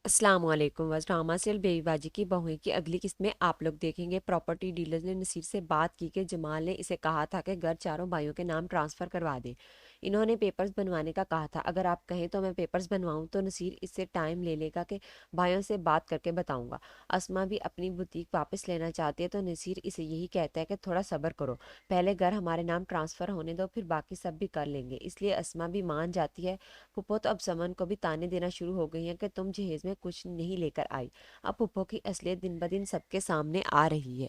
السلام علیکم وز drama serial بیوی باجی کی بہویں کی اگلی قسط میں آپ لوگ دیکھیں گے۔ پراپرٹی ڈیلرز نے نصیر سے بات کی کہ جمال نے اسے کہا تھا کہ گھر چاروں بھائیوں کے نام ٹرانسفر کروا دے۔ انہوں نے پیپرز بنوانے کا کہا تھا۔ اگر آپ کہیں تو میں پیپرز بنواؤں تو نصیر اس سے ٹائم لے لے گا کہ بھائیوں سے بات کر کے بتاؤں گا۔ اسما بھی اپنی بوتیک واپس لینا چاہتی ہے تو نصیر اسے یہی کہتا ہے کہ تھوڑا صبر کرو، پہلے گھر ہمارے نام ٹرانسفر ہونے دو، پھر باقی سب بھی کر لیں گے۔ اس لیے اسما بھی مان جاتی ہے۔ پھپھو تو اب سمن کو بھی تانے دینا شروع ہو گئی ہیں کہ تم جہیز میں کچھ نہیں لے کر آئی۔ اب پھپھو کی اصلیت دن بدن سب کے سامنے آ رہی ہے۔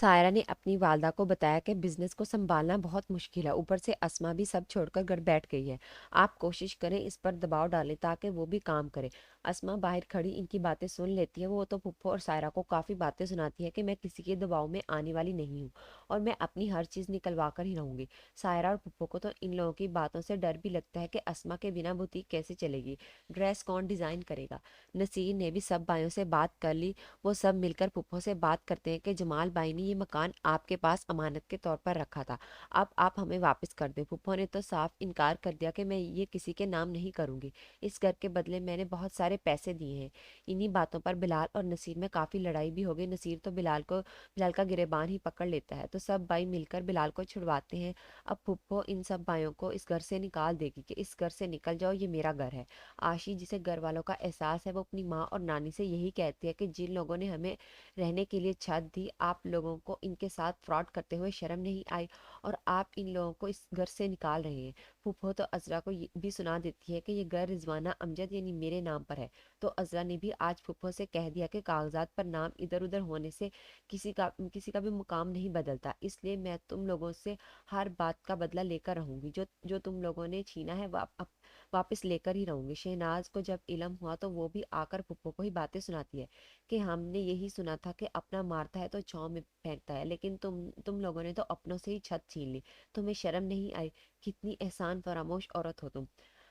سائرہ نے اپنی والدہ کو بتایا کہ بزنس کو سنبھالنا بہت مشکل ہے، اوپر سے اسما بھی سب چھوڑ کر گھر بیٹھ گئی ہے۔ آپ کوشش کریں اس پر دباؤ ڈالیں تاکہ وہ بھی کام کرے۔ اسما باہر کھڑی ان کی باتیں سن لیتی ہے۔ وہ تو پھپھو اور سائرہ کو کافی باتیں سناتی ہے کہ میں کسی کے دباؤ میں آنے والی نہیں ہوں اور میں اپنی ہر چیز نکلوا کر ہی رہوں گی۔ سائرہ اور پھپھو کو تو ان لوگوں کی باتوں سے ڈر بھی لگتا ہے کہ اسما کے بنا بوتیک کیسے چلے گی، ڈریس کون ڈیزائن کرے گا۔ نصیر نے بھی سب بھائیوں سے بات کر لی۔ وہ سب مل کر پھپھو سے بات کرتے ہیں کہ جمال بھائی نے یہ مکان آپ کے پاس امانت کے طور پر رکھا تھا، اب آپ ہمیں واپس کر دیں۔ پھپھو نے تو صاف انکار کر دیا کہ میں یہ کسی کے نام نہیں کروں گی، اس گھر کے بدلے میں نے بہت سارے پیسے دیے ہیں۔ انہی باتوں پر بلال اور نصیر میں کافی لڑائی بھی ہو گئی۔ نصیر تو بلال کا گریبان ہی پکڑ لیتا ہے تو سب بھائی مل کر بلال کو چھڑواتے ہیں۔ اب پھپھو ان سب بھائیوں کو اس گھر سے نکال دے گی کہ اس گھر سے نکل جاؤ، یہ میرا گھر ہے۔ آشی جسے گھر والوں کا احساس ہے وہ اپنی ماں اور نانی سے یہی کہتی ہے کہ جن لوگوں نے ہمیں رہنے کے لیے چھت دی، آپ لوگوں کو ان کے ساتھ فراڈ کرتے ہوئے شرم نہیں آئی اور آپ ان لوگوں کو اس گھر سے نکال رہے ہیں۔ پھپھو تو عذرا کو بھی سنا دیتی ہے کہ یہ گھر رضوانہ امجد یعنی میرے نام پر ہے، تو عذرا نے بھی آج پھپھو سے کہہ دیا کہ کاغذات پر نام ادھر ادھر ہونے سے کسی کا بھی مقام نہیں بدلتا، اس لیے میں تم لوگوں سے ہر بات کا بدلہ لے کر رہوں گی، جو تم لوگوں نے چھینا ہے واپس لے کر ہی رہوں گی۔ شہناز کو جب علم ہوا تو وہ بھی آ کر پھپھو کو ہی باتیں سناتی ہے کہ ہم نے یہی سنا تھا کہ اپنا مارتا ہے تو چھاؤں میں پھینکتا ہے، لیکن تم لوگوں نے تو اپنوں سے ہی چھت چھین لی، تمہیں شرم نہیں آئی؟ کتنی احسان فراموش عورت ہو تم۔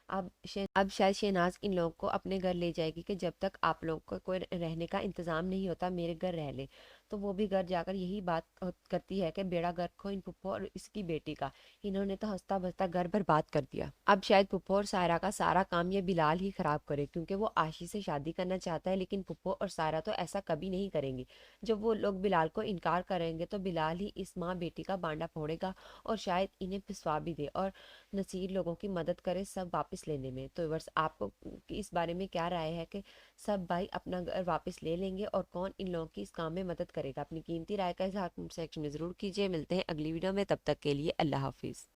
اب شاید شہناز ان لوگوں کو اپنے گھر لے جائے گی کہ جب تک آپ لوگوں کو کوئی رہنے کا انتظام نہیں ہوتا میرے گھر رہ لے، تو وہ بھی گھر جا کر یہی بات کرتی ہے کہ بیڑا گھر کو ان پھپھو اور اس کی بیٹی کا، انہوں نے تو ہنستا بستا گھر برباد کر دیا۔ اب شاید پھپھو اور سائرہ کا سارا کام یہ بلال ہی خراب کرے، کیونکہ وہ آشی سے شادی کرنا چاہتا ہے، لیکن پھپھو اور سائرہ تو ایسا کبھی نہیں کریں گے۔ جب وہ لوگ بلال کو انکار کریں گے تو بلال ہی اس ماں بیٹی کا بانڈا پھوڑے گا اور شاید انہیں پھسوا بھی دے اور نصیر لوگوں کی مدد کرے سب واپس لینے میں۔ تو ورس آپ کو اس بارے میں کیا رائے ہے کہ سب بھائی اپنا گھر واپس لے لیں گے اور کون ان لوگوں کی اس کام میں مدد کرے گا؟ اپنی قیمتی رائے کا اظہار کمنٹ سیکشن میں ضرور کیجیے۔ ملتے ہیں اگلی ویڈیو میں، تب تک کے لیے اللہ حافظ۔